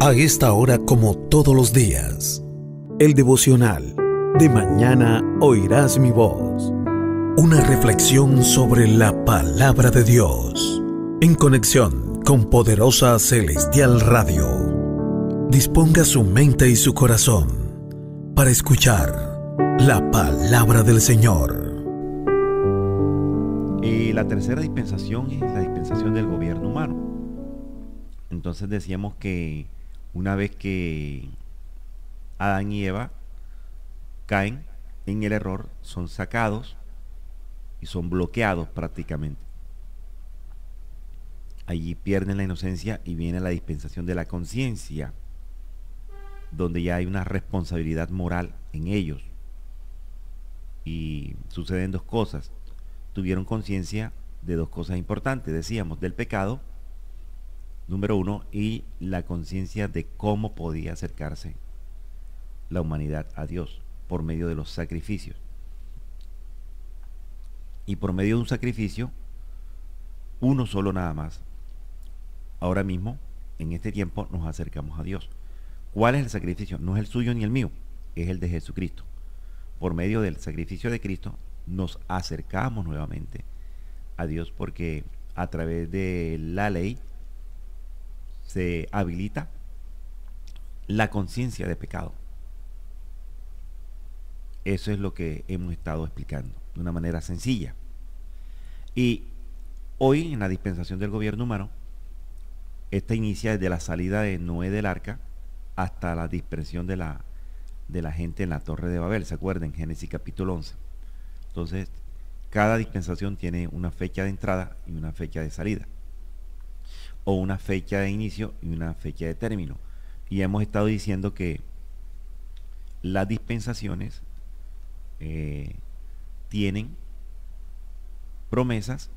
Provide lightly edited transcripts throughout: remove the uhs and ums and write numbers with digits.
A esta hora, como todos los días, el devocional de mañana oirás mi voz. Una reflexión sobre la palabra de Dios, en conexión con Poderosa Celestial Radio. Disponga su mente y su corazón para escuchar la palabra del Señor. La tercera dispensación es la dispensación del gobierno humano. Entonces decíamos que una vez que Adán y Eva caen en el error, son sacados y son bloqueados prácticamente. Allí pierden la inocencia y viene la dispensación de la conciencia, donde ya hay una responsabilidad moral en ellos. Y suceden dos cosas. Tuvieron conciencia de dos cosas importantes, decíamos, del pecado, número uno, y la conciencia de cómo podía acercarse la humanidad a Dios por medio de los sacrificios. Y por medio de un sacrificio, uno solo nada más, ahora mismo, en este tiempo, nos acercamos a Dios. ¿Cuál es el sacrificio? No es el suyo ni el mío, es el de Jesucristo. Por medio del sacrificio de Cristo, nos acercamos nuevamente a Dios, porque a través de la ley se habilita la conciencia de pecado. Eso es lo que hemos estado explicando de una manera sencilla. Y hoy, en la dispensación del gobierno humano, esta inicia desde la salida de Noé del arca hasta la dispersión de la gente en la Torre de Babel. ¿Se acuerdan? Génesis capítulo 11. Entonces, cada dispensación tiene una fecha de entrada y una fecha de salida, o una fecha de inicio y una fecha de término. Y hemos estado diciendo que las dispensaciones tienen promesas,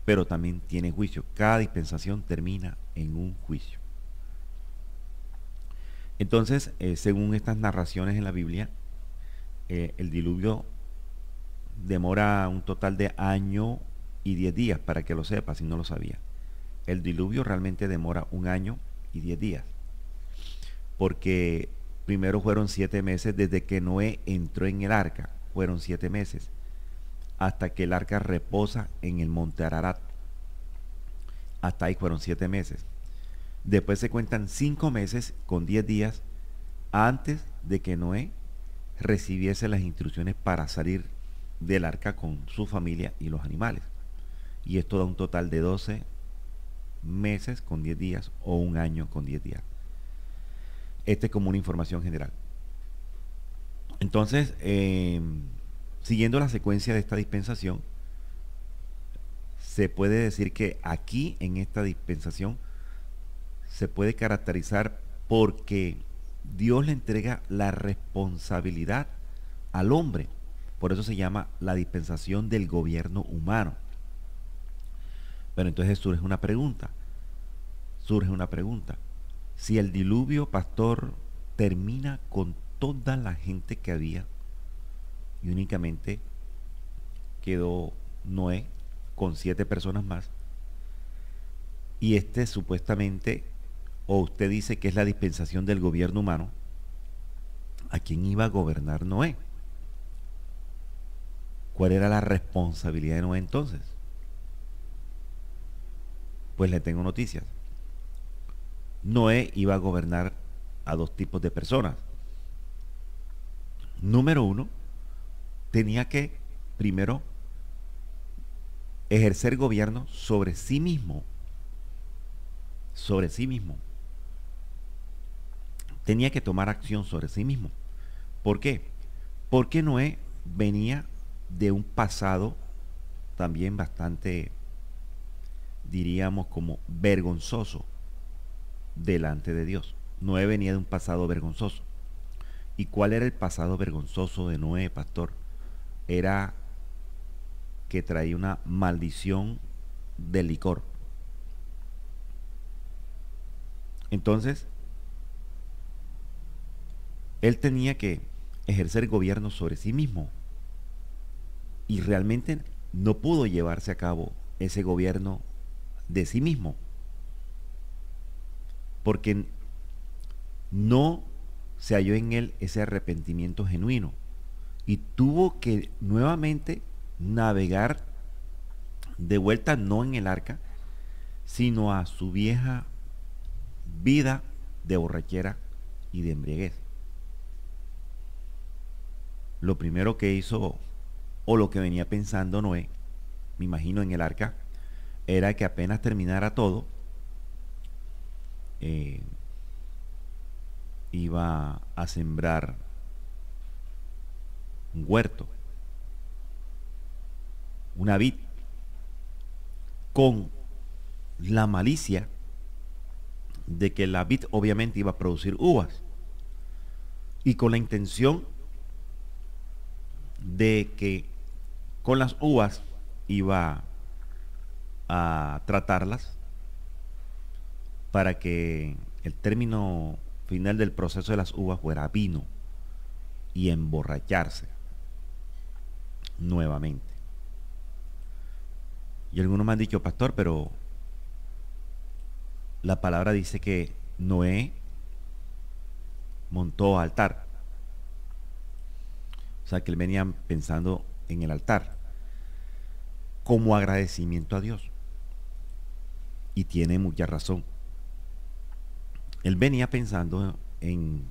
pero también tienen juicio. Cada dispensación termina en un juicio. Entonces, según estas narraciones en la Biblia, el diluvio demora un total de año y 10 días, para que lo sepa si no lo sabía. El diluvio realmente demora 1 año y 10 días, porque primero fueron 7 meses desde que Noé entró en el arca, fueron 7 meses, hasta que el arca reposa en el monte Ararat. Hasta ahí fueron 7 meses. Después se cuentan 5 meses con 10 días antes de que Noé recibiese las instrucciones para salir del arca con su familia y los animales. Y esto da un total de 12 meses con 10 días o 1 año con 10 días. Esta es como una información general. Entonces, siguiendo la secuencia de esta dispensación, se puede decir que aquí en esta dispensación se puede caracterizar porque Dios le entrega la responsabilidad al hombre. Por eso se llama la dispensación del gobierno humano. Pero entonces surge una pregunta. Si el diluvio, pastor, termina con toda la gente que había y únicamente quedó Noé con 7 personas más, y supuestamente, o usted dice que es la dispensación del gobierno humano, ¿a quién iba a gobernar Noé? ¿Cuál era la responsabilidad de Noé entonces? Pues le tengo noticias. Noé iba a gobernar a 2 tipos de personas. Número 1, tenía que primero ejercer gobierno sobre sí mismo. Tenía que tomar acción sobre sí mismo. ¿Por qué? Porque Noé venía de un pasado también bastante, diríamos, como vergonzoso delante de Dios. Noé venía de un pasado vergonzoso. ¿Y cuál era el pasado vergonzoso de Noé, pastor? Era que traía una maldición del licor. Entonces, él tenía que ejercer gobierno sobre sí mismo. Y realmente no pudo llevarse a cabo ese gobierno de sí mismo. Porque no se halló en él ese arrepentimiento genuino y tuvo que nuevamente navegar de vuelta, no en el arca, sino a su vieja vida de borrachera y de embriaguez. Lo primero que hizo, o lo que venía pensando Noé, me imagino en el arca, era que apenas terminara todo, iba a sembrar un huerto, una vid, con la malicia de que la vid obviamente iba a producir uvas y con la intención de que con las uvas iba a tratarlas para que el término final del proceso de las uvas fuera vino y emborracharse nuevamente. Y algunos me han dicho, pastor, pero la palabra dice que Noé montó altar. O sea, que él venía pensando en el altar como agradecimiento a Dios. Y tiene mucha razón. Él venía pensando en,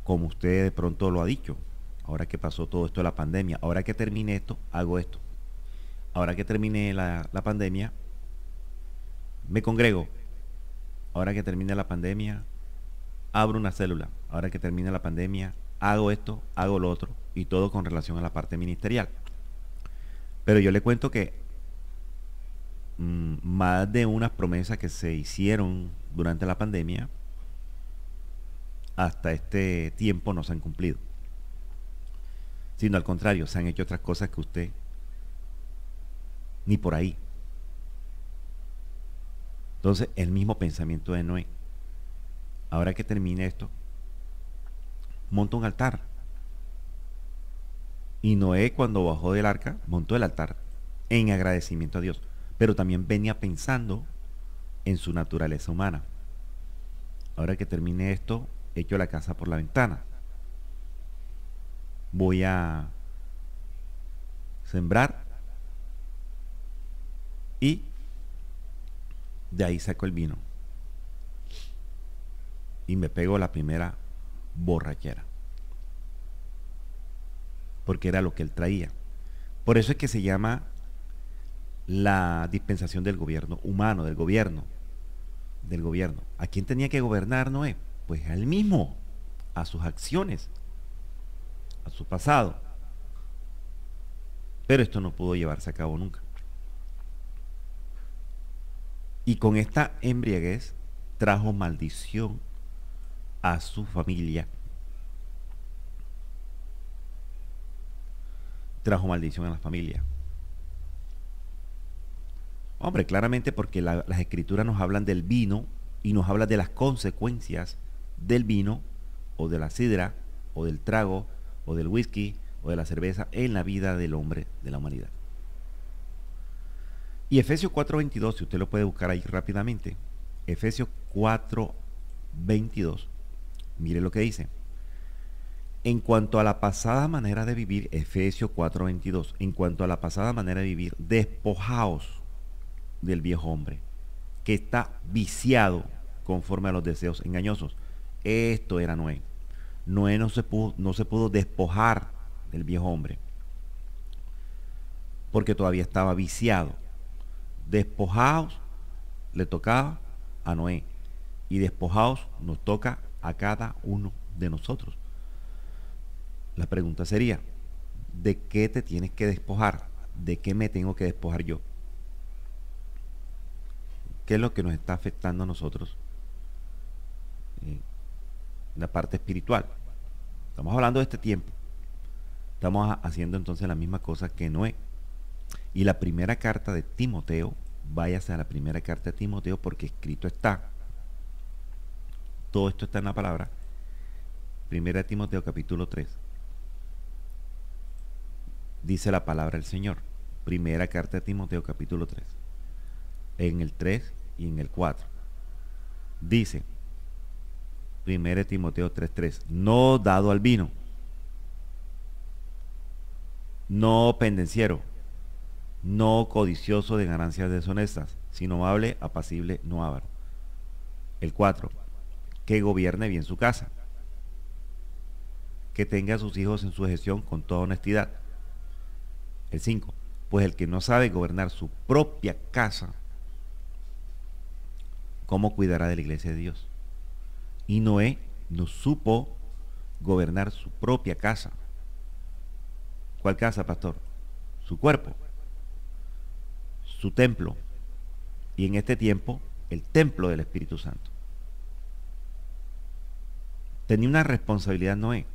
como usted de pronto lo ha dicho, ahora que pasó todo esto de la pandemia, ahora que termine esto, hago esto. Ahora que termine la pandemia, me congrego. Ahora que termine la pandemia, abro una célula. Ahora que termine la pandemia, hago esto, hago lo otro. Y todo con relación a la parte ministerial. Pero yo le cuento que más de unas promesas que se hicieron durante la pandemia, hasta este tiempo no se han cumplido. Sino al contrario, se han hecho otras cosas que usted ni por ahí. Entonces, el mismo pensamiento de Noé. Ahora que termine esto, monta un altar. Y Noé, cuando bajó del arca, montó el altar en agradecimiento a Dios. Pero también venía pensando en su naturaleza humana. Ahora que termine esto, echo la casa por la ventana. Voy a sembrar y de ahí saco el vino y me pego la primera borrachera, porque era lo que él traía. Por eso es que se llama la dispensación del gobierno humano, del gobierno. ¿A quién tenía que gobernar Noé? Pues a él mismo, a sus acciones, a su pasado. Pero esto no pudo llevarse a cabo nunca. Y con esta embriaguez trajo maldición a su familia. Trajo maldición a la familia. Hombre, claramente porque las escrituras nos hablan del vino y nos hablan de las consecuencias del vino o de la sidra o del trago o del whisky o de la cerveza en la vida del hombre, de la humanidad. Y Efesios 4:22, si usted lo puede buscar ahí rápidamente, Efesios 4:22, mire lo que dice. En cuanto a la pasada manera de vivir, Efesios 4:22, en cuanto a la pasada manera de vivir, despojaos del viejo hombre, que está viciado conforme a los deseos engañosos. Esto era Noé. Noé no se pudo despojar del viejo hombre, porque todavía estaba viciado. Despojaos le tocaba a Noé, y despojaos nos toca a cada uno de nosotros. La pregunta sería, ¿de qué te tienes que despojar? ¿De qué me tengo que despojar yo? ¿Qué es lo que nos está afectando a nosotros en la parte espiritual? Estamos hablando de este tiempo. Estamos haciendo entonces la misma cosa que Noé. Y la primera carta de Timoteo, váyase a la primera carta de Timoteo, porque escrito está. Todo esto está en la palabra. Primera de Timoteo capítulo 3. Dice la palabra del Señor. Primera carta de Timoteo capítulo 3. En el 3 y en el 4. Dice: 1 Timoteo 3:3. No dado al vino, no pendenciero, no codicioso de ganancias deshonestas, sino amable, apacible, no avaro. El 4, que gobierne bien su casa, que tenga a sus hijos en su gestión con toda honestidad. El 5, pues el que no sabe gobernar su propia casa, ¿cómo cuidará de la iglesia de Dios? Y Noé no supo gobernar su propia casa. ¿Cuál casa, pastor? Su cuerpo, su templo, y en este tiempo el templo del Espíritu Santo. Tenía una responsabilidad Noé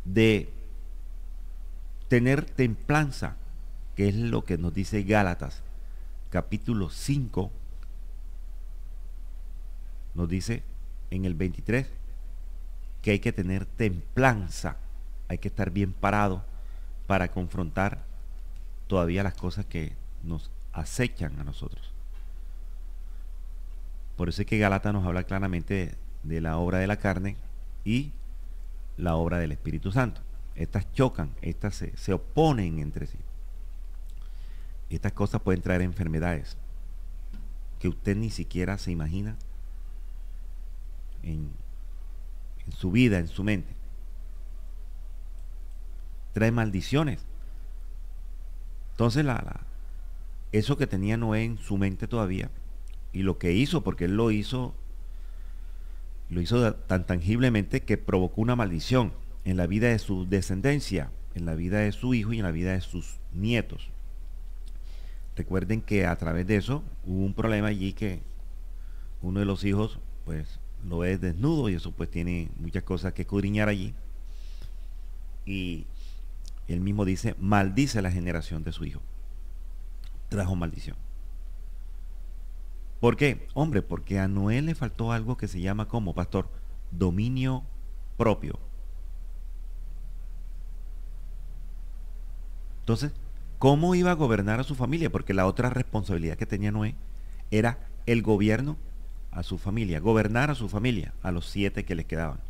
de tener templanza, que es lo que nos dice Gálatas capítulo 5, nos dice en el 23 que hay que tener templanza, hay que estar bien parado para confrontar todavía las cosas que nos acechan a nosotros. Por eso es que Gálatas nos habla claramente de la obra de la carne y la obra del Espíritu Santo. Estas chocan, estas se oponen entre sí. Estas cosas pueden traer enfermedades que usted ni siquiera se imagina en su vida, en su mente. Trae maldiciones. Entonces eso que tenía Noé en su mente todavía, y lo que hizo, porque él lo hizo tan tangiblemente que provocó una maldición en la vida de su descendencia, en la vida de su hijo y en la vida de sus nietos. Recuerden que a través de eso hubo un problema allí, que uno de los hijos pues lo ve desnudo, y eso pues tiene muchas cosas que escudriñar allí, y él mismo dice: maldice la generación de su hijo. Trajo maldición. ¿Por qué? Hombre, porque a Noé le faltó algo que se llama, ¿cómo, pastor? Dominio propio. Entonces, ¿cómo iba a gobernar a su familia? Porque la otra responsabilidad que tenía Noé era el gobierno a su familia, gobernar a su familia, a los 7 que les quedaban,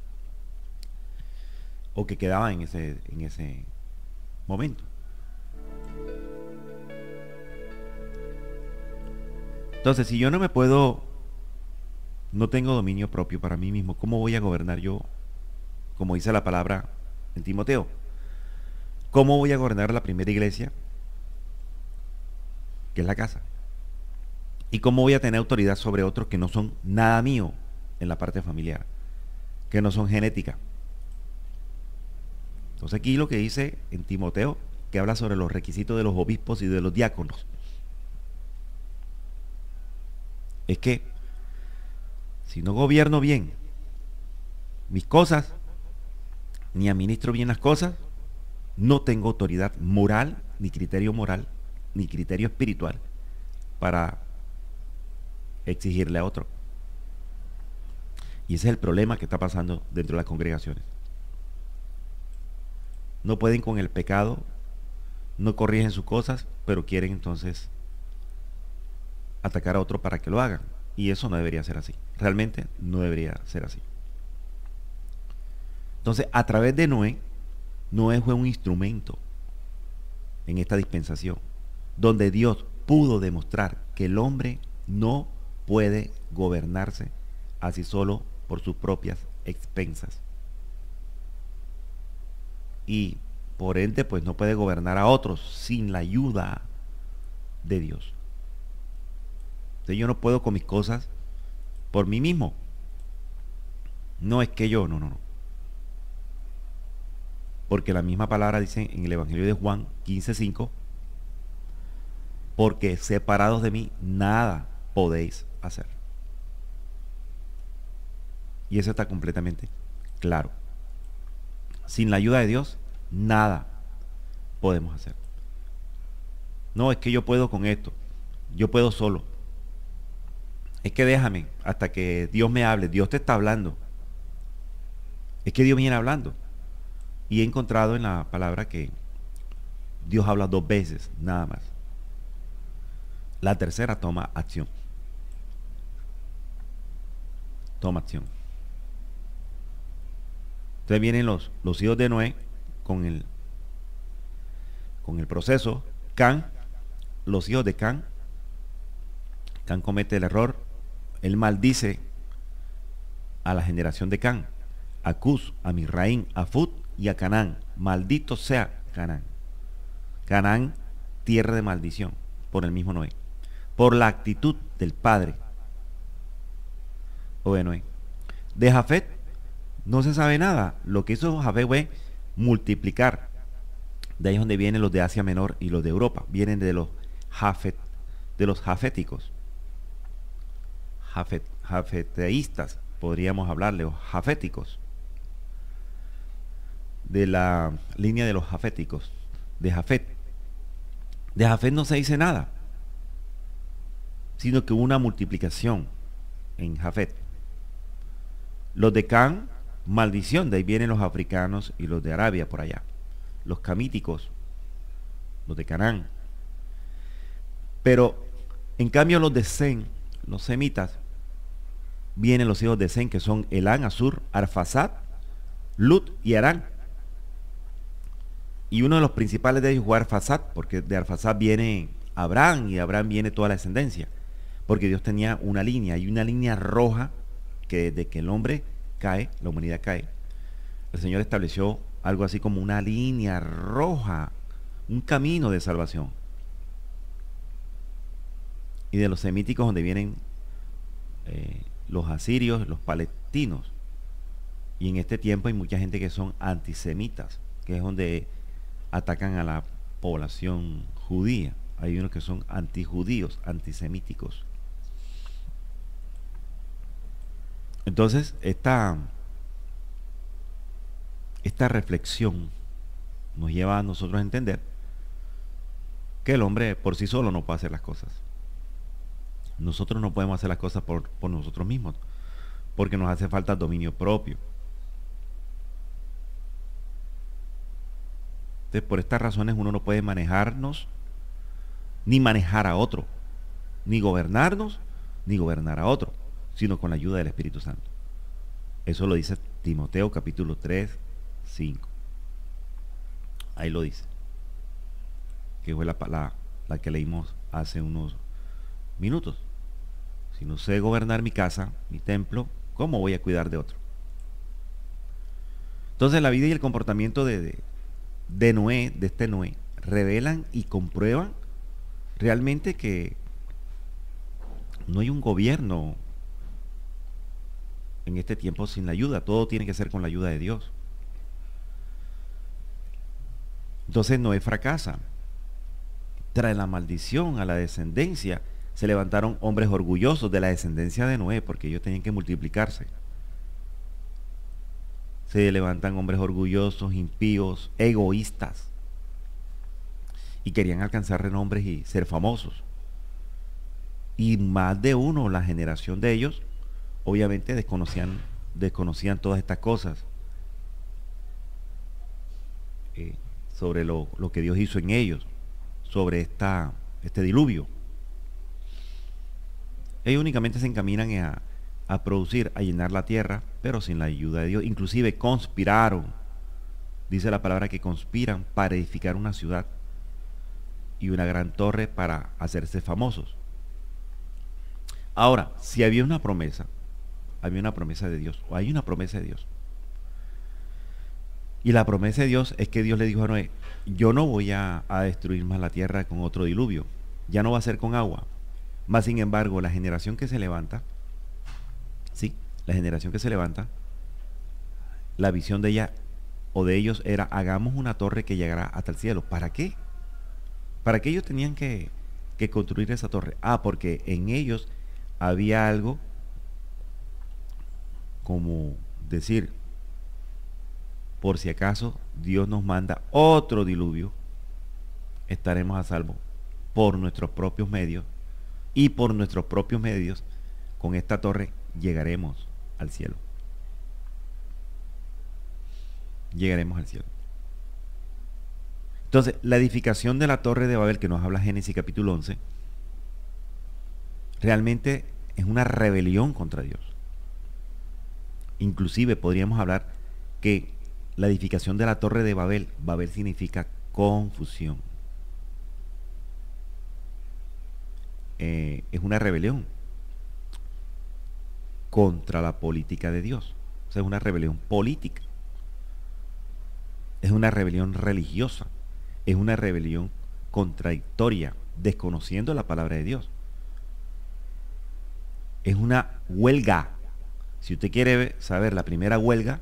o que quedaban en ese momento. Entonces, si yo no tengo dominio propio para mí mismo, ¿cómo voy a gobernar yo? Como dice la palabra en Timoteo, ¿cómo voy a gobernar la primera iglesia, que es la casa? ¿Y cómo voy a tener autoridad sobre otros que no son nada mío en la parte familiar, que no son genética? Entonces aquí lo que dice en Timoteo, que habla sobre los requisitos de los obispos y de los diáconos, es que si no gobierno bien mis cosas, ni administro bien las cosas, no tengo autoridad moral, ni criterio espiritual para exigirle a otro. Y ese es el problema que está pasando dentro de las congregaciones. No pueden con el pecado, no corrigen sus cosas, pero quieren entonces atacar a otro para que lo hagan. Y eso no debería ser así. Realmente no debería ser así. Entonces, a través de Noé fue un instrumento en esta dispensación, donde Dios pudo demostrar que el hombre no puede gobernarse así solo por sus propias expensas. Y por ende, pues no puede gobernar a otros sin la ayuda de Dios. Entonces yo no puedo con mis cosas por mí mismo. No es que yo, no. Porque la misma palabra dice en el Evangelio de Juan 15:5, porque separados de mí nada podéis hacer. Y eso está completamente claro. Sin la ayuda de Dios, nada podemos hacer. No, es que yo puedo con esto, yo puedo solo. Es que déjame hasta que Dios me hable. Dios te está hablando. Es que Dios viene hablando. Y he encontrado en la palabra que Dios habla 2 veces, nada más. La tercera toma acción. Toma acción. Entonces vienen los hijos de Noé con el proceso. Can, los hijos de Can comete el error. Él maldice a la generación de Can, a Cus, a Misraín, a Fut y a Canaán. Maldito sea Canaán. Canaán, tierra de maldición, por el mismo Noé, por la actitud del padre o de Noé. De Jafet no se sabe nada. Lo que hizo Jafet fue multiplicar. De ahí es donde vienen los de Asia Menor y los de Europa. Vienen de los jaféticos. Jafeteístas, podríamos hablarle, o jaféticos. De la línea de los jaféticos, de Jafet. De Jafet no se dice nada, sino que hubo una multiplicación en Jafet. Los de Can, maldición, de ahí vienen los africanos y los de Arabia por allá. Los camíticos, los de Canaán. Pero en cambio los de Sem, los semitas, vienen los hijos de Sem, que son Elán, Asur, Arfasad, Lut y Arán. Y uno de los principales de ellos fue Arfasad, porque de Arfasad viene Abraham, y de Abraham viene toda la descendencia, porque Dios tenía una línea, y una línea roja, que desde que el hombre cae, la humanidad cae, el Señor estableció algo así como una línea roja, un camino de salvación. Y de los semíticos, donde vienen los asirios, los palestinos. Y en este tiempo hay mucha gente que son antisemitas, que es donde atacan a la población judía. Hay unos que son antijudíos, antisemíticos. Entonces, esta reflexión nos lleva a nosotros a entender que el hombre por sí solo no puede hacer las cosas. Nosotros no podemos hacer las cosas por nosotros mismos, porque nos hace falta dominio propio. Entonces, por estas razones uno no puede manejarnos, ni manejar a otro, ni gobernarnos, ni gobernar a otro, sino con la ayuda del Espíritu Santo. Eso lo dice Timoteo capítulo 3, 5. Ahí lo dice, que fue la que leímos hace unos minutos. Si no sé gobernar mi casa, mi templo, ¿cómo voy a cuidar de otro? Entonces la vida y el comportamiento de Noé, de este Noé, revelan y comprueban realmente que no hay un gobierno en este tiempo sin la ayuda. Todo tiene que ser con la ayuda de Dios. Entonces Noé fracasa. Trae la maldición a la descendencia. Se levantaron hombres orgullosos de la descendencia de Noé, porque ellos tenían que multiplicarse. Se levantan hombres orgullosos, impíos, egoístas, y querían alcanzar renombres y ser famosos. Y más de uno, la generación de ellos, obviamente desconocían todas estas cosas sobre lo que Dios hizo en ellos, sobre este diluvio. Ellos únicamente se encaminan a producir, a llenar la tierra, pero sin la ayuda de Dios. Inclusive conspiraron, dice la palabra que conspiran para edificar una ciudad y una gran torre para hacerse famosos. Ahora, si había una promesa de Dios, o hay una promesa de Dios, y la promesa de Dios es que Dios le dijo a Noé: yo no voy a destruir más la tierra con otro diluvio, ya no va a ser con agua. Más sin embargo, la generación que se levanta, la visión de ella o de ellos era: hagamos una torre que llegará hasta el cielo. ¿Para qué? ¿Para qué ellos tenían que construir esa torre? Porque en ellos había algo como decir: por si acaso Dios nos manda otro diluvio, estaremos a salvo por nuestros propios medios, y por nuestros propios medios con esta torre llegaremos al cielo. Llegaremos al cielo. Entonces, la edificación de la torre de Babel, que nos habla Génesis capítulo 11, realmente es una rebelión contra Dios. Inclusive podríamos hablar que la edificación de la torre de Babel. Babel significa confusión. Es una rebelión contra la política de Dios. O sea, es una rebelión política. Es una rebelión religiosa. Es una rebelión contradictoria, desconociendo la palabra de Dios. Es una huelga. Si usted quiere saber la primera huelga,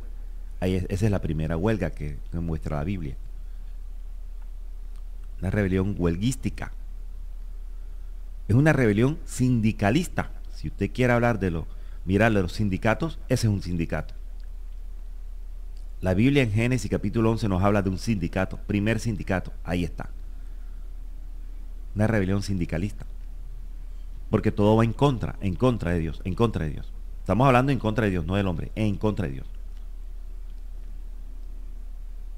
esa es la primera huelga que muestra la Biblia. Una rebelión huelguística. Es una rebelión sindicalista. Si usted quiere hablar de los sindicatos, ese es un sindicato. La Biblia en Génesis capítulo 11 nos habla de un sindicato, primer sindicato, ahí está. Una rebelión sindicalista. Porque todo va en contra de Dios, en contra de Dios. Estamos hablando en contra de Dios, no del hombre, en contra de Dios.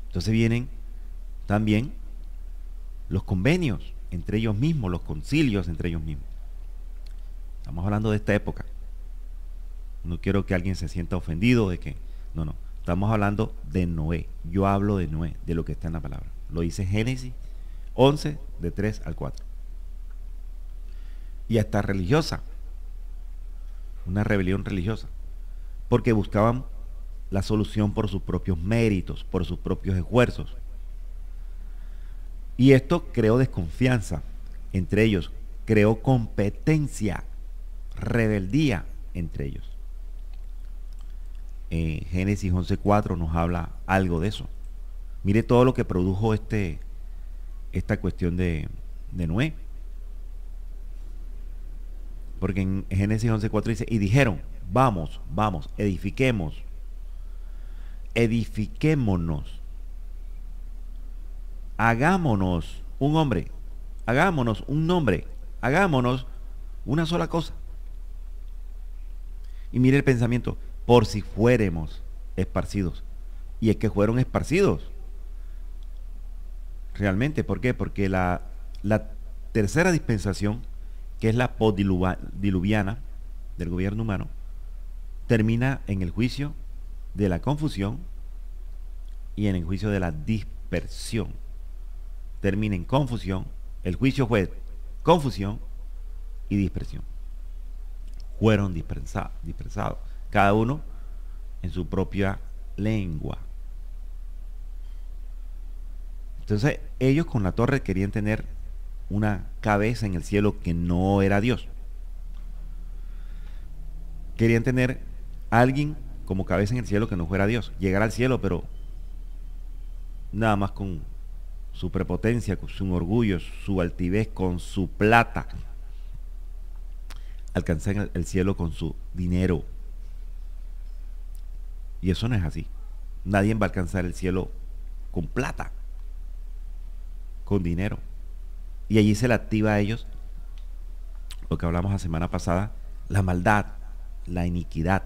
Entonces vienen también los convenios entre ellos mismos, los concilios entre ellos mismos. Estamos hablando de esta época. No quiero que alguien se sienta ofendido de que... No. Estamos hablando de Noé. Yo hablo de Noé, de lo que está en la palabra. Lo dice Génesis 11, de 3 al 4. Y hasta religiosa. Una rebelión religiosa. Porque buscaban la solución por sus propios méritos, por sus propios esfuerzos. Y esto creó desconfianza entre ellos. Creó competencia, rebeldía entre ellos. Génesis 11:4 nos habla algo de eso. Mire todo lo que produjo esta cuestión de Noé. Porque en Génesis 11:4 dice, y dijeron, vamos, edifiquémonos, hagámonos un hombre, hagámonos un nombre, hagámonos una sola cosa. Y mire el pensamiento, por si fuéramos esparcidos. Y es que fueron esparcidos. Realmente, ¿por qué? Porque la tercera dispensación, que es la postdiluviana del gobierno humano, termina en el juicio de la confusión y en el juicio de la dispersión. Termina en confusión. El juicio fue confusión y dispersión. Fueron dispersados. Cada uno en su propia lengua. Entonces ellos con la torre querían tener una cabeza en el cielo que no era Dios. Querían tener a alguien como cabeza en el cielo que no fuera Dios. Llegar al cielo, pero nada más con su prepotencia, con su orgullo, su altivez, con su plata. Alcanzar el cielo con su dinero. Y eso no es así. Nadie va a alcanzar el cielo con plata, con dinero. Y allí se le activa a ellos lo que hablamos la semana pasada, la maldad, la iniquidad.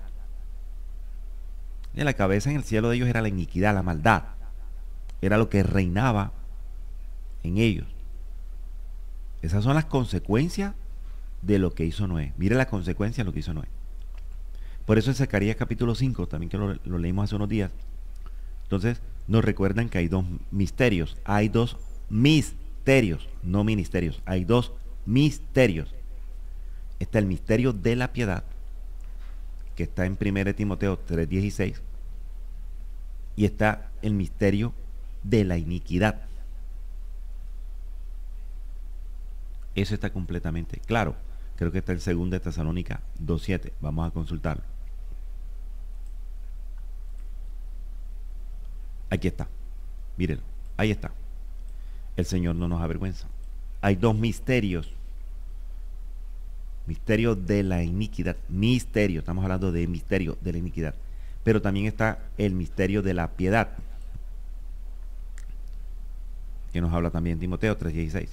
Y la cabeza en el cielo de ellos era la iniquidad, la maldad. Era lo que reinaba en ellos. Esas son las consecuencias de lo que hizo Noé. Mire las consecuencias de lo que hizo Noé. Por eso en Zacarías capítulo 5, también que lo leímos hace unos días, entonces nos recuerdan que hay dos misterios. Hay dos misterios, no ministerios. Hay dos misterios. Está el misterio de la piedad, que está en 1 Timoteo 3:16, y está el misterio de la iniquidad. Eso está completamente claro. Creo que está en 2 Tesalónica 2:7. Vamos a consultarlo. Aquí está. Mírenlo. Ahí está. El Señor no nos avergüenza. Hay dos misterios. Misterio de la iniquidad. Misterio. Estamos hablando de misterio de la iniquidad. Pero también está el misterio de la piedad, que nos habla también Timoteo 3:16.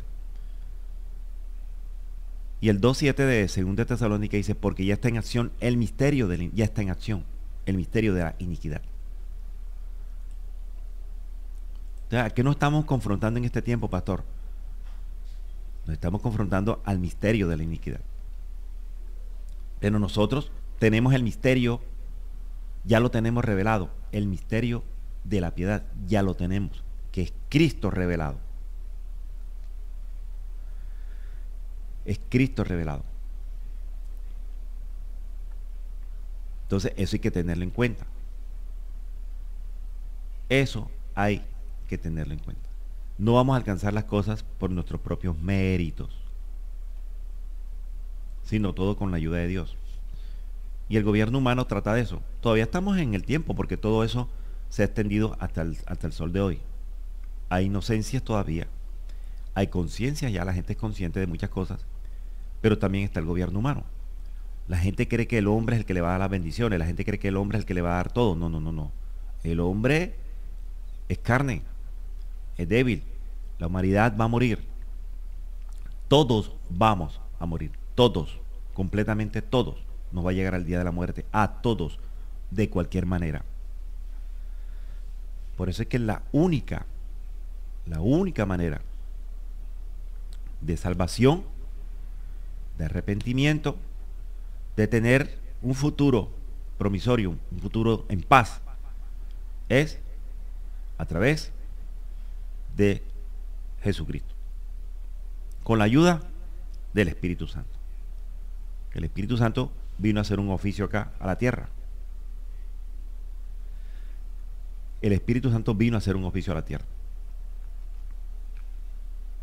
Y el 2:7 de 2 Tesalónica dice, porque ya está en acción el misterio ya está en acción el misterio de la iniquidad. O sea, ¿a qué nos estamos confrontando en este tiempo, pastor? Nos estamos confrontando al misterio de la iniquidad. Pero nosotros tenemos el misterio, ya lo tenemos revelado, el misterio de la piedad ya lo tenemos, que es Cristo revelado. Es Cristo revelado. Entonces, eso hay que tenerlo en cuenta. Eso hay que tenerlo en cuenta. No vamos a alcanzar las cosas por nuestros propios méritos, sino todo con la ayuda de Dios. Y el gobierno humano trata de eso. Todavía estamos en el tiempo, porque todo eso se ha extendido hasta el sol de hoy. Hay inocencias todavía, hay conciencia, ya la gente es consciente de muchas cosas, pero también está el gobierno humano. La gente cree que el hombre es el que le va a dar las bendiciones, la gente cree que el hombre es el que le va a dar todo. No, no, no, no. El hombre es carne, es débil, la humanidad va a morir. Todos vamos a morir, todos, completamente todos. Nos va a llegar el día de la muerte, a todos, de cualquier manera. Por eso es que la única manera de salvación, de arrepentimiento, de tener un futuro promisorio, un futuro en paz, es a través de Jesucristo, con la ayuda del Espíritu Santo. El Espíritu Santo vino a hacer un oficio acá a la tierra. El Espíritu Santo vino a hacer un oficio a la tierra.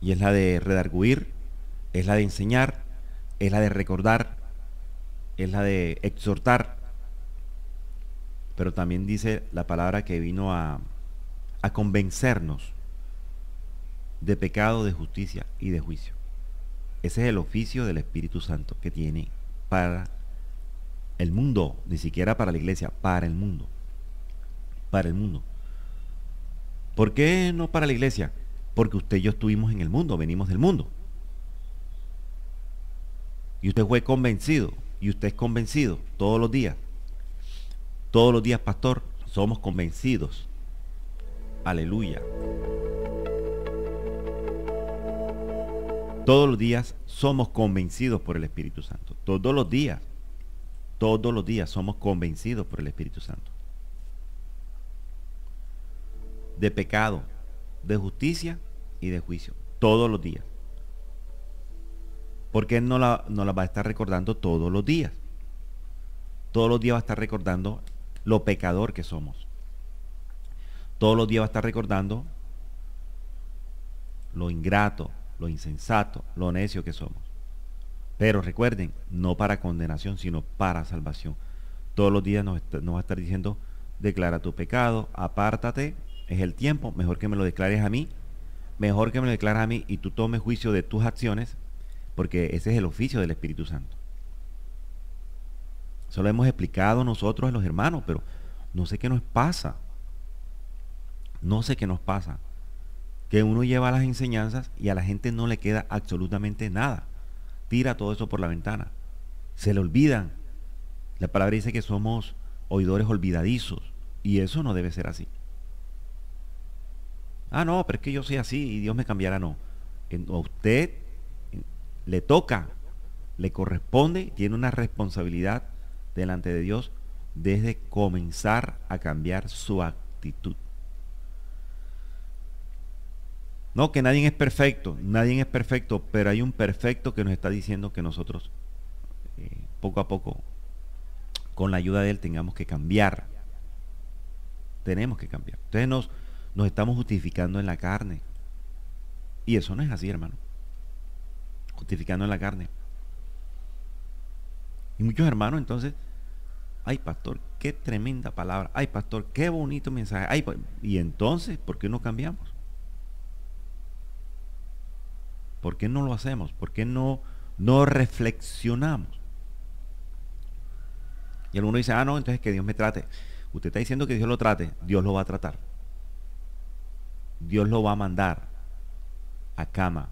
Y es la de redarguir, es la de enseñar, es la de recordar, es la de exhortar. Pero también dice la palabra que vino a convencernos de pecado, de justicia y de juicio. Ese es el oficio del Espíritu Santo que tiene para el mundo, ni siquiera para la iglesia, para el mundo. Para el mundo. ¿Por qué no para la iglesia? Porque usted y yo estuvimos en el mundo, venimos del mundo. Y usted fue convencido, y usted es convencido todos los días. Todos los días, pastor, somos convencidos. Aleluya. Todos los días somos convencidos por el Espíritu Santo. Todos los días somos convencidos por el Espíritu Santo. De pecado, de justicia y de juicio. Todos los días. Porque Él no la va a estar recordando todos los días. Todos los días va a estar recordando lo pecador que somos. Todos los días va a estar recordando lo ingrato, lo insensato, lo necio que somos. Pero recuerden, no para condenación, sino para salvación. Todos los días nos va a estar diciendo, declara tu pecado, apártate, es el tiempo, mejor que me lo declares a mí, mejor que me lo declares a mí y tú tomes juicio de tus acciones, porque ese es el oficio del Espíritu Santo. Eso lo hemos explicado nosotros los hermanos, pero no sé qué nos pasa. No sé qué nos pasa. Que uno lleva las enseñanzas y a la gente no le queda absolutamente nada. Tira todo eso por la ventana. Se le olvidan. La palabra dice que somos oidores olvidadizos. Y eso no debe ser así. Ah, no, pero es que yo soy así y Dios me cambiará. No. A usted le toca, le corresponde, tiene una responsabilidad delante de Dios desde comenzar a cambiar su actitud. No, que nadie es perfecto, pero hay un perfecto que nos está diciendo que nosotros poco a poco, con la ayuda de Él, tengamos que cambiar. Tenemos que cambiar. Entonces nos estamos justificando en la carne. Y eso no es así, hermano. Justificando en la carne. Y muchos hermanos entonces, ay pastor, qué tremenda palabra, ay pastor, qué bonito mensaje, ay, y entonces, ¿por qué no cambiamos? ¿Por qué no lo hacemos? ¿Por qué no reflexionamos? Y alguno dice, ah, no, entonces que Dios me trate. Usted está diciendo que Dios lo trate, Dios lo va a tratar. Dios lo va a mandar a cama,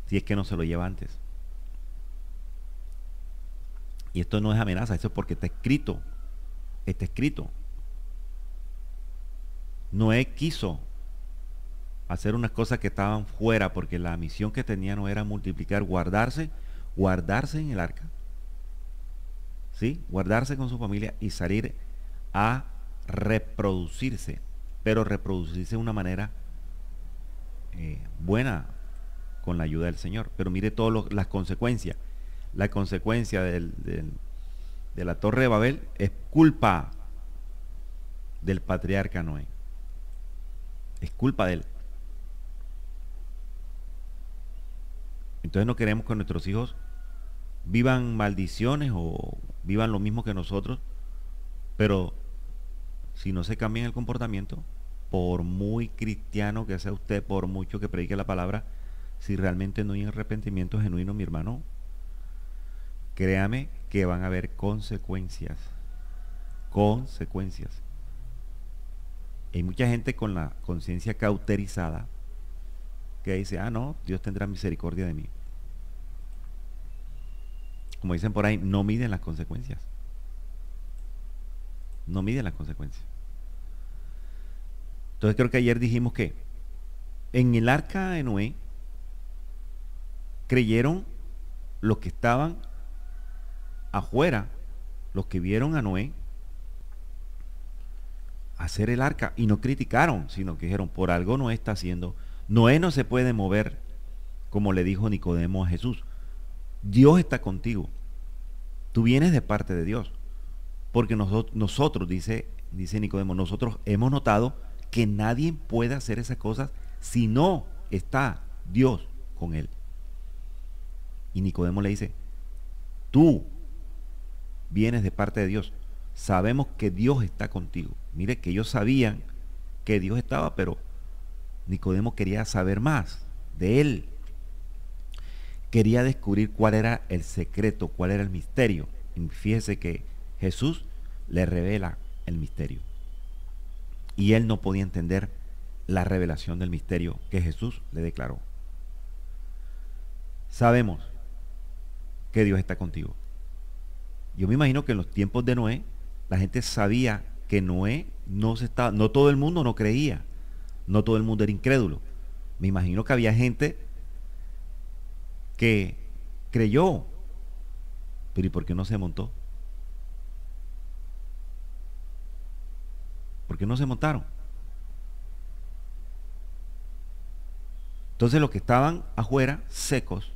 si es que no se lo lleva antes. Y esto no es amenaza, esto es porque está escrito. Está escrito. Noé quiso hacer unas cosas que estaban fuera, porque la misión que tenía no era multiplicar, guardarse en el arca, ¿sí? Guardarse con su familia y salir a reproducirse, pero reproducirse de una manera buena, con la ayuda del Señor. Pero mire todas las consecuencias. La consecuencia de la Torre de Babel es culpa del patriarca Noé. Es culpa de él. Entonces no queremos que nuestros hijos vivan maldiciones o vivan lo mismo que nosotros, pero si no se cambia el comportamiento, por muy cristiano que sea usted, por mucho que predique la palabra, si realmente no hay arrepentimiento genuino, mi hermano, créame que van a haber consecuencias. Consecuencias. Hay mucha gente con la conciencia cauterizada que dice, ah, no, Dios tendrá misericordia de mí. Como dicen por ahí, no miden las consecuencias. No miden las consecuencias. Entonces creo que ayer dijimos que en el arca de Noé creyeron los que estaban afuera, los que vieron a Noé hacer el arca y no criticaron, sino que dijeron, por algo Noé está haciendo. Noé no se puede mover, como le dijo Nicodemo a Jesús. Dios está contigo. Tú vienes de parte de Dios. Porque nosotros, dice Nicodemo, nosotros hemos notado que nadie puede hacer esas cosas si no está Dios con él. Y Nicodemo le dice, tú vienes de parte de Dios. Sabemos que Dios está contigo. Mire que ellos sabían que Dios estaba, pero Nicodemo quería saber más de él. Quería descubrir cuál era el secreto, cuál era el misterio. Y fíjese que Jesús le revela el misterio. Y él no podía entender la revelación del misterio que Jesús le declaró. Sabemos que Dios está contigo. Yo me imagino que en los tiempos de Noé, la gente sabía que Noé no todo el mundo no creía, no todo el mundo era incrédulo. Me imagino que había gente que creyó, pero ¿y por qué no se montó? ¿Por qué no se montaron? Entonces los que estaban afuera, secos,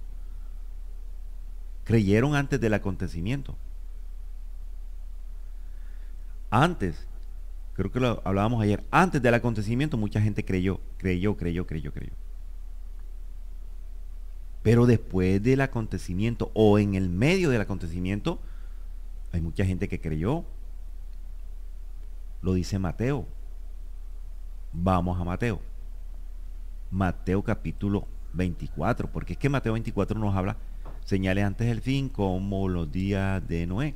creyeron antes del acontecimiento. Antes, creo que lo hablábamos ayer, antes del acontecimiento mucha gente creyó. Pero después del acontecimiento o en el medio del acontecimiento, hay mucha gente que creyó. Lo dice Mateo. Vamos a Mateo. Mateo capítulo 24, porque es que Mateo 24 nos habla señales antes del fin como los días de Noé.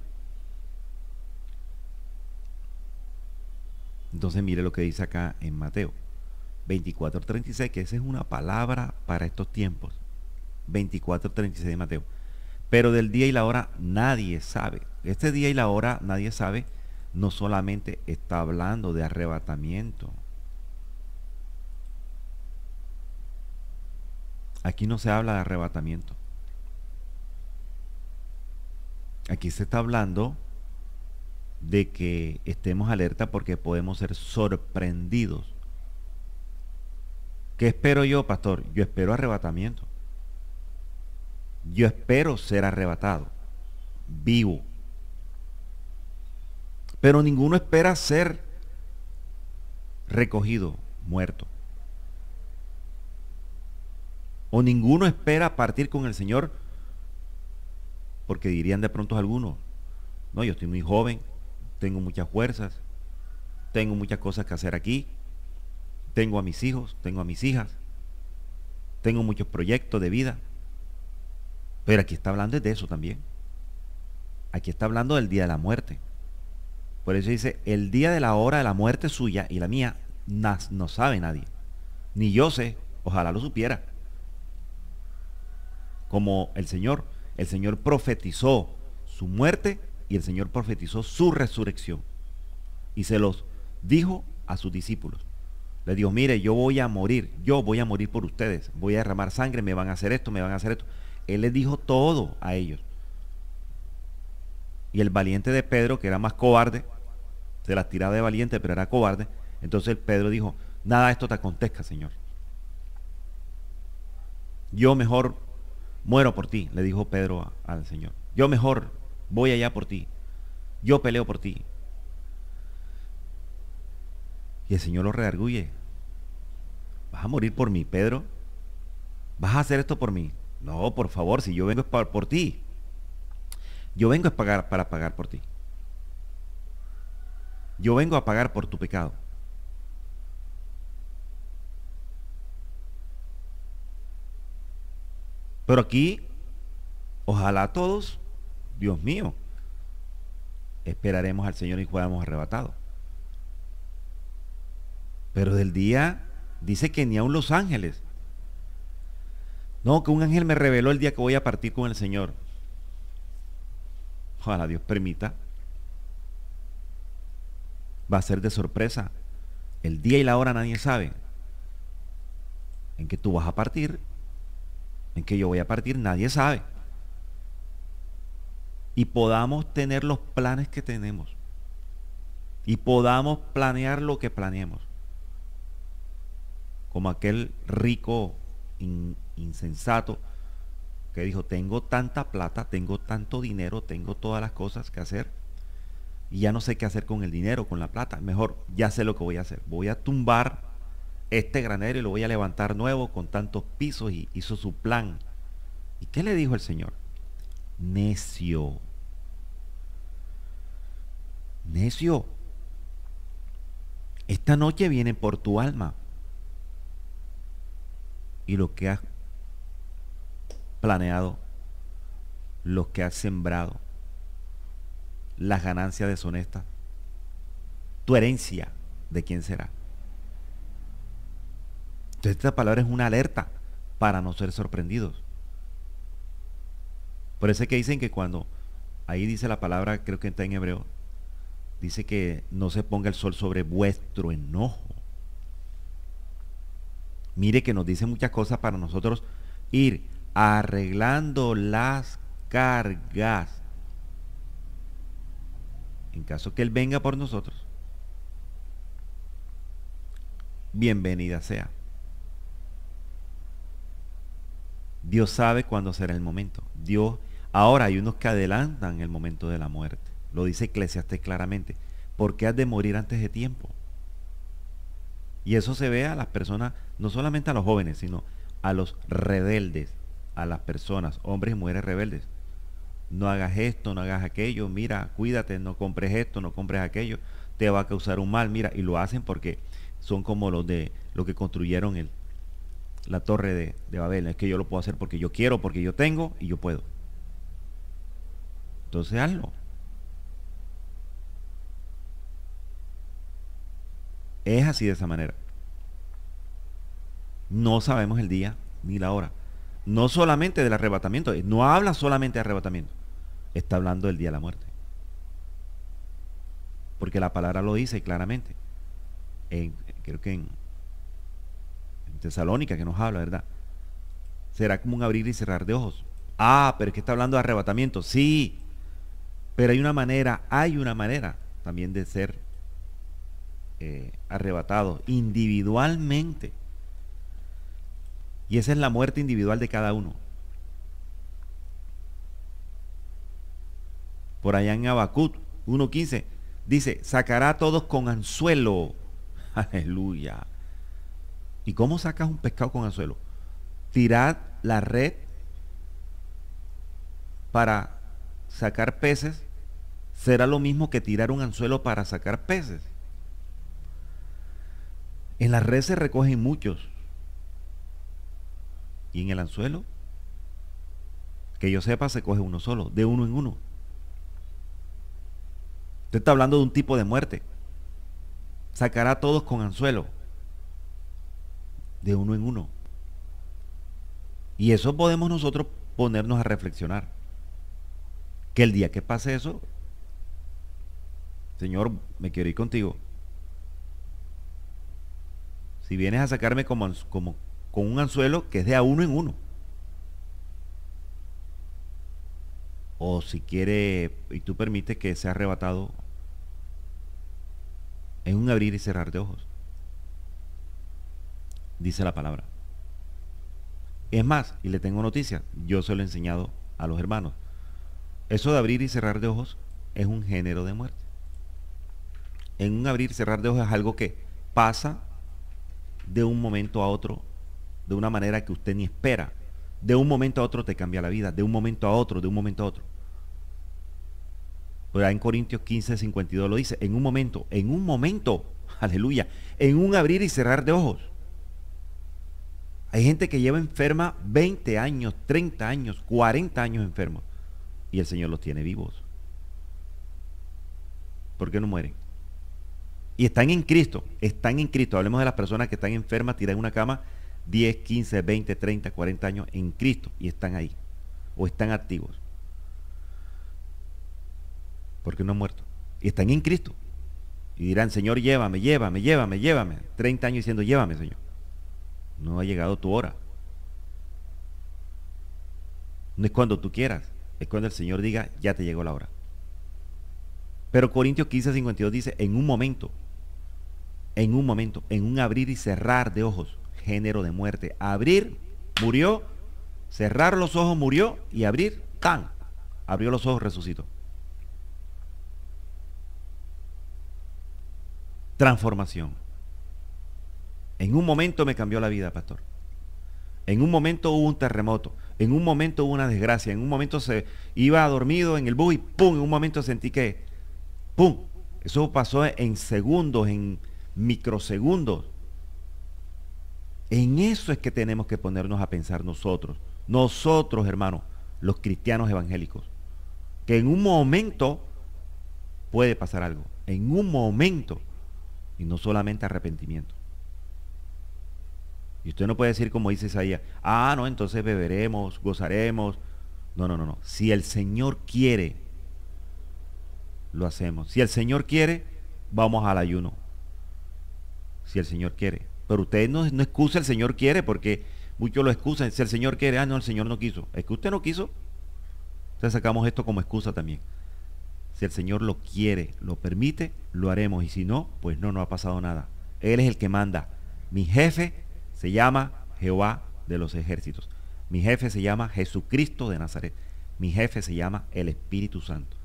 Entonces mire lo que dice acá en Mateo 24:36, que esa es una palabra para estos tiempos. 24:36 de Mateo. Pero del día y la hora nadie sabe. Este día y la hora nadie sabe, no solamente está hablando de arrebatamiento. Aquí no se habla de arrebatamiento. Aquí se está hablando de que estemos alerta porque podemos ser sorprendidos. ¿Qué espero yo, pastor? Yo espero arrebatamiento. Yo espero ser arrebatado, vivo. Pero ninguno espera ser recogido, muerto. O ninguno espera partir con el Señor, porque dirían de pronto algunos, no, yo estoy muy joven, tengo muchas fuerzas, tengo muchas cosas que hacer aquí, tengo a mis hijos, tengo a mis hijas, tengo muchos proyectos de vida. Pero aquí está hablando de eso también. Aquí está hablando del día de la muerte. Por eso dice, el día de la hora de la muerte suya y la mía no sabe nadie. Ni yo sé, ojalá lo supiera. Como el Señor profetizó su muerte y el Señor profetizó su resurrección. Y se los dijo a sus discípulos. Les dijo, mire, yo voy a morir por ustedes, voy a derramar sangre, me van a hacer esto, me van a hacer esto. Él les dijo todo a ellos. Y el valiente de Pedro, que era más cobarde, Se las tiraba de valiente, pero era cobarde. Entonces Pedro dijo, nada de esto te acontezca, Señor. Yo mejor muero por ti, le dijo Pedro al Señor. Yo mejor voy allá por ti. Yo peleo por ti. Y el Señor lo redarguye. ¿Vas a morir por mí, Pedro? ¿Vas a hacer esto por mí? No, por favor, si yo vengo es por ti. Yo vengo es para pagar por ti. Yo vengo a pagar por tu pecado. Pero aquí, ojalá todos, Dios mío, esperaremos al Señor y fuéramos arrebatados. Pero del día, dice que ni aun los ángeles. No, que un ángel me reveló el día que voy a partir con el Señor. Ojalá Dios permita. Va a ser de sorpresa. El día y la hora nadie sabe. En que tú vas a partir, en que yo voy a partir, nadie sabe. Y podamos tener los planes que tenemos. Y podamos planear lo que planeemos. Como aquel rico insensato que dijo, tengo tanta plata, tengo tanto dinero, tengo todas las cosas que hacer y ya no sé qué hacer con el dinero, con la plata. Mejor ya sé lo que voy a hacer. Voy a tumbar este granero y lo voy a levantar nuevo con tantos pisos, y hizo su plan. ¿Y qué le dijo el Señor? Necio. Necio. Esta noche viene por tu alma. Y lo que has planeado, lo que has sembrado, las ganancias deshonestas, tu herencia, ¿de quién será? Entonces esta palabra es una alerta para no ser sorprendidos. Por eso es que dicen que cuando, ahí dice la palabra, creo que está en hebreo, dice que no se ponga el sol sobre vuestro enojo. Mire que nos dice muchas cosas para nosotros ir arreglando las cargas. En caso que Él venga por nosotros, bienvenida sea. Dios sabe cuándo será el momento. Ahora hay unos que adelantan el momento de la muerte. Lo dice Eclesiastés claramente. ¿Por qué has de morir antes de tiempo? Y eso se ve a las personas, no solamente a los jóvenes, sino a los rebeldes, a las personas, hombres y mujeres rebeldes. No hagas esto, no hagas aquello, mira, cuídate, no compres esto, no compres aquello, te va a causar un mal, mira, y lo hacen porque son como los que construyeron la torre de Babel. Es que yo lo puedo hacer porque yo quiero, porque yo tengo y yo puedo. Entonces hazlo. Es así, de esa manera. No sabemos el día ni la hora. No solamente del arrebatamiento, no habla solamente de arrebatamiento, está hablando del día de la muerte. Porque la palabra lo dice claramente. Creo que en Tesalónica que nos habla, ¿verdad? Será como un abrir y cerrar de ojos. Ah, pero es que está hablando de arrebatamiento. Sí, pero hay una manera también de ser arrebatados individualmente. Y esa es la muerte individual de cada uno. Por allá en Habacuc 1:15 dice, sacará a todos con anzuelo. Aleluya. ¿Y cómo sacas un pescado con anzuelo? Tirad la red para sacar peces será lo mismo que tirar un anzuelo para sacar peces. En la red se recogen muchos. Y en el anzuelo, que yo sepa, se coge uno solo, de uno en uno. Usted está hablando de un tipo de muerte. Sacará a todos con anzuelo, de uno en uno. Y eso podemos nosotros ponernos a reflexionar. Que el día que pase eso, Señor, me quiero ir contigo. Si vienes a sacarme como con un anzuelo, que es de a uno en uno. O si quiere y tú permites que sea arrebatado en un abrir y cerrar de ojos. Dice la palabra. Es más, y le tengo noticias, yo se lo he enseñado a los hermanos. Eso de abrir y cerrar de ojos es un género de muerte. En un abrir y cerrar de ojos es algo que pasa de un momento a otro, de una manera que usted ni espera. De un momento a otro te cambia la vida, de un momento a otro, de un momento a otro. Pero en Corintios 15:52 lo dice, en un momento, aleluya, en un abrir y cerrar de ojos. Hay gente que lleva enferma 20 años, 30 años, 40 años enferma y el Señor los tiene vivos. ¿Por qué no mueren? Y están en Cristo, Hablemos de las personas que están enfermas, tiradas en una cama 10, 15, 20, 30, 40 años en Cristo y están ahí, o están activos. Porque no han muerto. Y están en Cristo. Y dirán, Señor, llévame. 30 años diciendo, llévame, Señor. No ha llegado tu hora. No es cuando tú quieras, es cuando el Señor diga, ya te llegó la hora. Pero Corintios 15:52 dice, en un momento, en un abrir y cerrar de ojos, género de muerte. Abrir, murió, cerrar los ojos, murió, y abrir, ¡tan! Abrió los ojos, resucitó. Transformación. En un momento me cambió la vida, pastor. En un momento hubo un terremoto, en un momento hubo una desgracia, en un momento se iba dormido en el bus y ¡pum! En un momento sentí que ¡pum! Eso pasó en segundos, en microsegundos. En eso es que tenemos que ponernos a pensar nosotros, hermanos, los cristianos evangélicos, que en un momento puede pasar algo, en un momento, y no solamente arrepentimiento. Y usted no puede decir como dice Isaías, no, entonces beberemos, gozaremos. No. Si el Señor quiere, lo hacemos. Si el Señor quiere, vamos al ayuno. Si el Señor quiere. Pero usted no excusa el Señor quiere, porque muchos lo excusan. Si el Señor quiere, no, el Señor no quiso. Es que usted no quiso. Entonces sacamos esto como excusa también. Si el Señor lo quiere, lo permite, lo haremos. Y si no, pues no ha pasado nada. Él es el que manda. Mi jefe se llama Jehová de los ejércitos. Mi jefe se llama Jesucristo de Nazaret. Mi jefe se llama el Espíritu Santo.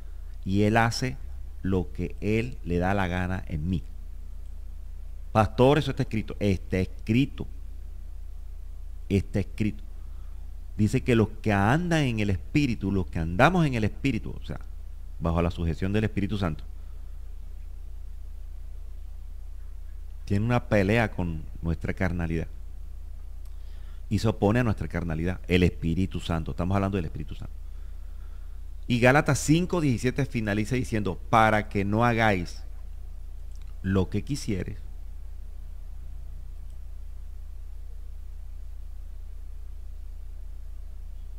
Y Él hace lo que Él le da la gana en mí. Pastor, eso está escrito. Está escrito. Dice que los que andan en el Espíritu, los que andamos en el Espíritu, o sea, bajo la sujeción del Espíritu Santo, tiene una pelea con nuestra carnalidad. Y se opone a nuestra carnalidad, el Espíritu Santo. Estamos hablando del Espíritu Santo. Y Gálatas 5:17 finaliza diciendo, para que no hagáis lo que quisieres,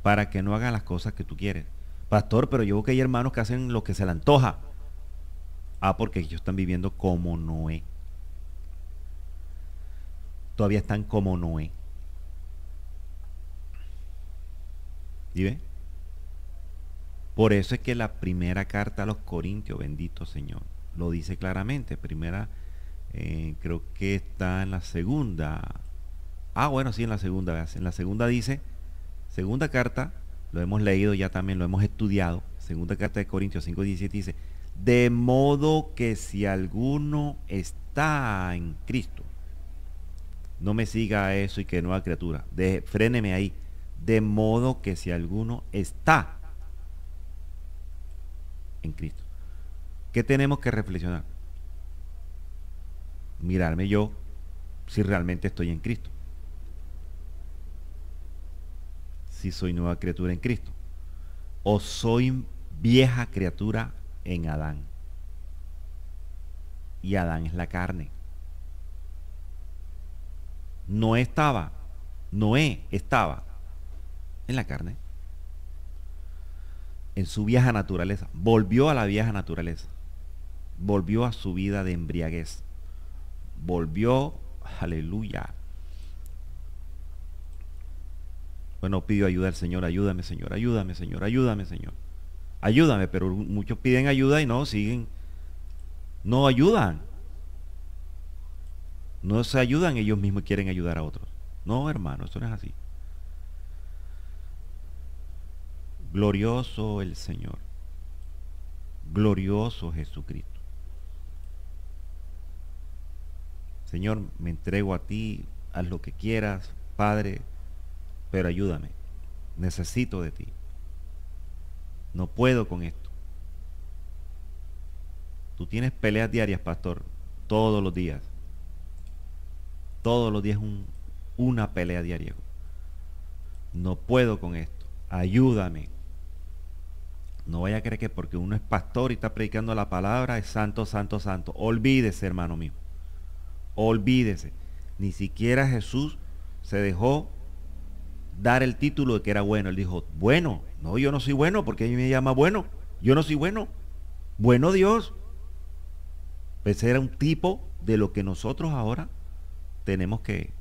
para que no hagan las cosas que tú quieres. Pastor, pero yo veo que hay hermanos que hacen lo que se le antoja. Porque ellos están viviendo como Noé. Todavía están como Noé. ¿Y ve? Por eso es que la primera carta a los Corintios, bendito Señor, lo dice claramente. Primera, creo que está en la segunda. Bueno, sí, en la segunda. En la segunda dice, segunda carta, lo hemos leído ya también, lo hemos estudiado. Segunda carta de Corintios 5:17 dice, de modo que si alguno está en Cristo, no me siga eso y que nueva criatura. Fréneme ahí. De modo que si alguno está en Cristo. ¿Qué tenemos que reflexionar? Mirarme yo si realmente estoy en Cristo. Si soy nueva criatura en Cristo. O soy vieja criatura en Adán. Y Adán es la carne. Noé estaba en la carne, en su vieja naturaleza. Volvió a la vieja naturaleza. Volvió a su vida de embriaguez. Volvió, aleluya. Bueno, pidió ayuda al Señor. Ayúdame, Señor, ayúdame, Señor, ayúdame, Señor. Ayúdame, pero muchos piden ayuda y no siguen. No ayudan. No se ayudan ellos mismos y quieren ayudar a otros. No, hermano, eso no es así. Glorioso el Señor. Glorioso Jesucristo. Señor, me entrego a ti, haz lo que quieras, Padre, pero ayúdame. Necesito de ti. No puedo con esto. Tú tienes peleas diarias, pastor, todos los días. Todos los días una pelea diaria. No puedo con esto. Ayúdame. No vaya a creer que porque uno es pastor y está predicando la palabra es santo, santo, santo. Olvídese, hermano mío. Olvídese. Ni siquiera Jesús se dejó dar el título de que era bueno. Él dijo, bueno. No, yo no soy bueno porque él me llama bueno. Yo no soy bueno. Bueno Dios. Pues era un tipo de lo que nosotros ahora tenemos que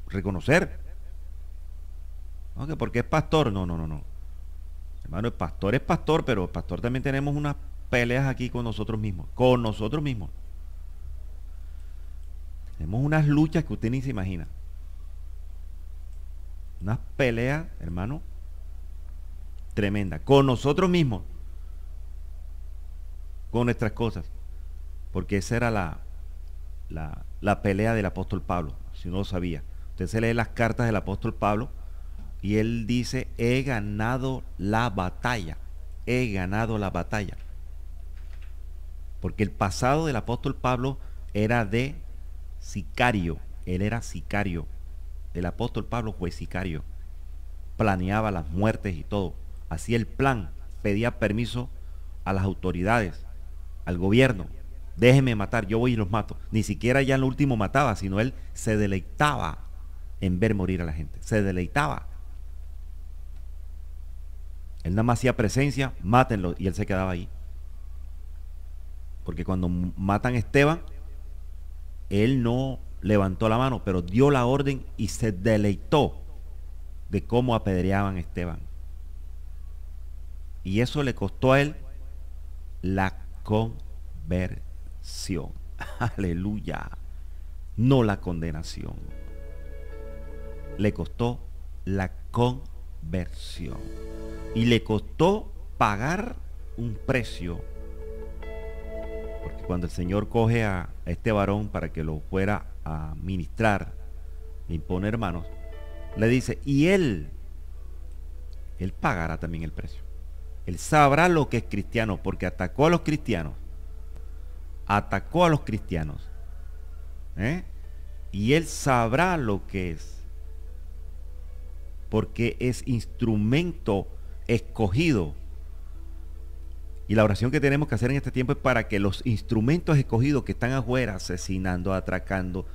reconocer. ¿No? Que porque es pastor. No, no, no, no. Hermano, el pastor es pastor, pero el pastor también tenemos unas peleas aquí con nosotros mismos. Con nosotros mismos. Tenemos unas luchas que usted ni se imagina. Unas peleas, hermano, tremendas. Con nosotros mismos. Con nuestras cosas. Porque esa era la pelea del apóstol Pablo, si no lo sabía. Usted se lee las cartas del apóstol Pablo y él dice, he ganado la batalla. He ganado la batalla. Porque el pasado del apóstol Pablo era de sicario. Él era sicario. El apóstol Pablo fue sicario. Planeaba las muertes y todo. Hacía el plan. Pedía permiso a las autoridades, al gobierno. Déjenme matar, yo voy y los mato. Ni siquiera ya en lo último mataba, sino él se deleitaba en ver morir a la gente. Se deleitaba. Él nada más hacía presencia, mátenlo, y él se quedaba ahí. Porque cuando matan a Esteban, él no levantó la mano, pero dio la orden y se deleitó de cómo apedreaban a Esteban. Y eso le costó a él la conversión. Aleluya. No la condenación. Le costó la conversión. Y le costó pagar un precio. Porque cuando el Señor coge a este varón para que lo fuera a ministrar, le impone hermanos, le dice, y él pagará también el precio. Él sabrá lo que es cristiano, porque atacó a los cristianos. Atacó a los cristianos. Y él sabrá lo que es. Porque es instrumento escogido. Y la oración que tenemos que hacer en este tiempo es para que los instrumentos escogidos que están afuera, asesinando, atracando,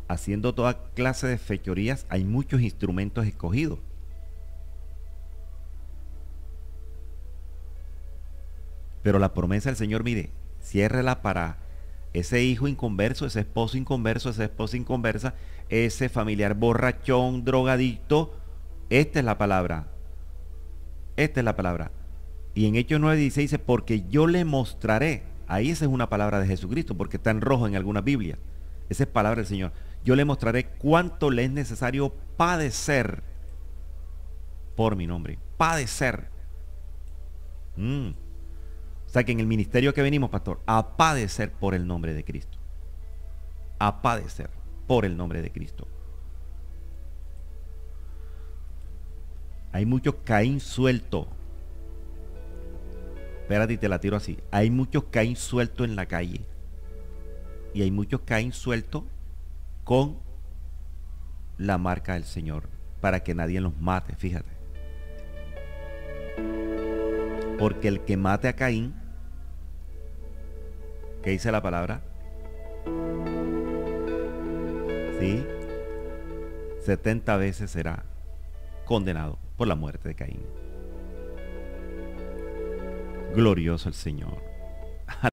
haciendo toda clase de fechorías, hay muchos instrumentos escogidos. Pero la promesa del Señor, mire, ciérrela para ese hijo inconverso, ese esposo inconverso, esa esposa inconversa, ese familiar borrachón, drogadicto. Esta es la palabra. Esta es la palabra. Y en Hechos 9:16 dice, porque yo le mostraré. Ahí esa es una palabra de Jesucristo, porque está en rojo en alguna Biblia. Esa es palabra del Señor. Yo le mostraré cuánto le es necesario padecer por mi nombre. Padecer. O sea que en el ministerio que venimos, pastor, a padecer por el nombre de Cristo. A padecer por el nombre de Cristo. Hay mucho Caín suelto. Espérate y te la tiro así. Hay muchos Caín suelto en la calle. Y hay muchos Caín suelto con la marca del Señor. Para que nadie los mate, fíjate. Porque el que mate a Caín, ¿qué dice la palabra? ¿Sí? 70 veces será condenado por la muerte de Caín. Glorioso el Señor.